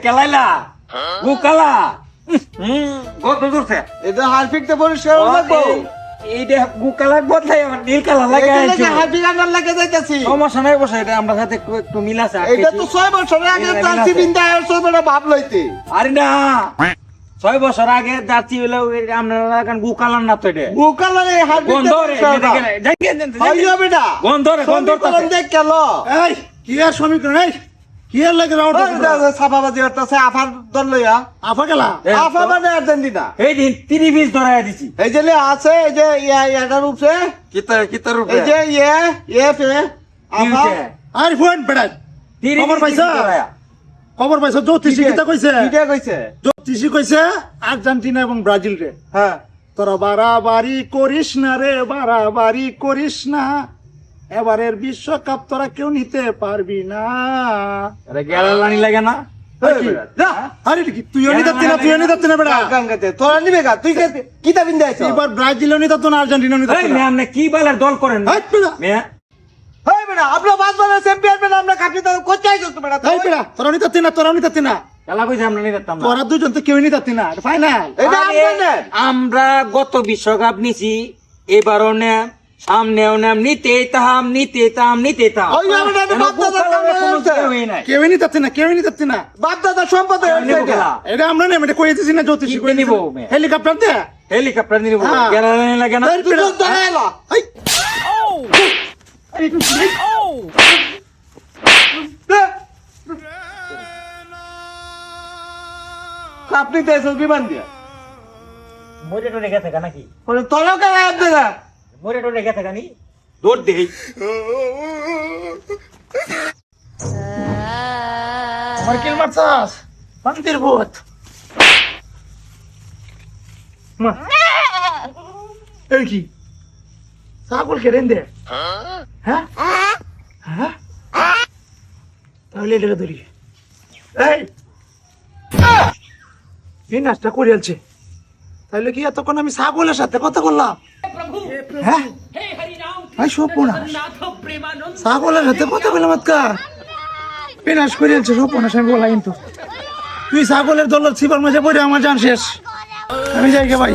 কেলাইলা গুকালা কত দূরছে এটা হারপিকতে পরিষ্কার লাগবো এইটা গুকালা বদলাই আমার নীল কালার লাগে হারপিক আনার লাগে যাইতাছি সমস্যা নাই বসে এটা আমরা সাথে একটু মিল আছে এটা তো 6 বছর আগে জার্সি বিন্দা আসছো বড় ভাব লইতে আরে না 6 বছর আগে জার্সি হলো আমরা কারণ গুকালার না তো এটা বুকালারে হারপিক গন্ধ রে আইও বেটা গন্ধ রে গন্ধ সমীকরণ দেখ কেন এই কি আর সমীকরণ এই কি আর লাগে রাউন্ড সাফাবাজি করতেছে আফার দল লইয়া আফা গেলা আফা মানে আর্জেন্টিনা এই দিন 30 পিস ধরায় দিছি এই যে আছে এই যে ইয়াটার উপরে কিতার রূপে এই যে ফে আফা আর ফোন বেড়া খবর পাইছা? খবর পাইছো জ্যোতিষী কিতা কইছে কিটা কইছে জ্যোতিষী কইছে আর্জেন্টিনা এবং ব্রাজিল রে হ্যাঁ তোরা বাড়াবাড়ি করিস না রে বাড়াবাড়ি করিস না এবারের বিশ্বকাপ তোরা কেউ নিতে পারবি না আরে গেলানি লাগে না আরে কি তুইও নিতে না বেড়া গাঙ্গাতে তোরা নিবে গা তুই কিতা বিন্দা আইছ এবার ব্রাজিলও নিতে না আর্জেন্টিনাও নিতে এই ম্যাম কি বালার দল করেন হাট বেড়া মিয়া হই বেটা আমরা 5 বারের চ্যাম্পিয়ন বেটা আমরা কাটি তো কোথায় যাচ্ছ বেটা এই বেড়া তোরা নিতে না খেলা কইছে আমরা নিয়ে যেতাম না তোরা দুজন তো কেউ নিতে না ফাইনাল এটা আরে, আপনাদের আমরা গত বিশ্বকাপ নিছি এবারও নেম সামনেও নেম নিতে তাম ওই বেটা তো বাপ দাদা কেউ নিতে না বাপ দাদা সম্পদ হইছে এটা এটা আমরা নেই এটা কই দিছি না জ্যোতিষী কি কই নিব? নিব হেলিকপ্টার দে হেলিকপ্টার নিব হ্যাঁ। গেলানি লাগে না এই তুই তো দাঁড়াইলা এই আপনি তো এসব বিমান দিয়া মরে টোরে গেছে নাকি ওরে তলকা আপনারা মরে টোরে গেছে কানি দৌড় দেই আমার কিল মারছাস শান্তির ভূত মা এই কি ছাগল খেলেন দে হ্যাঁ হ্যাঁ তাহলে এটাকে ধরি এই নাচটা করে আলছে তাহলে কি এতক্ষণ আমি ছাগলের সাথে কথা বললাম হ্যাঁ ভাই সপনাশ ছাগলের সাথে কথা বললাম আজকা বিনাশ করে আলছে সপনাশ আমি বলা কিন্তু তুই ছাগলের দলের ছিপার মাঝে পড়ে আমার জান শেষ আমি যাই গে ভাই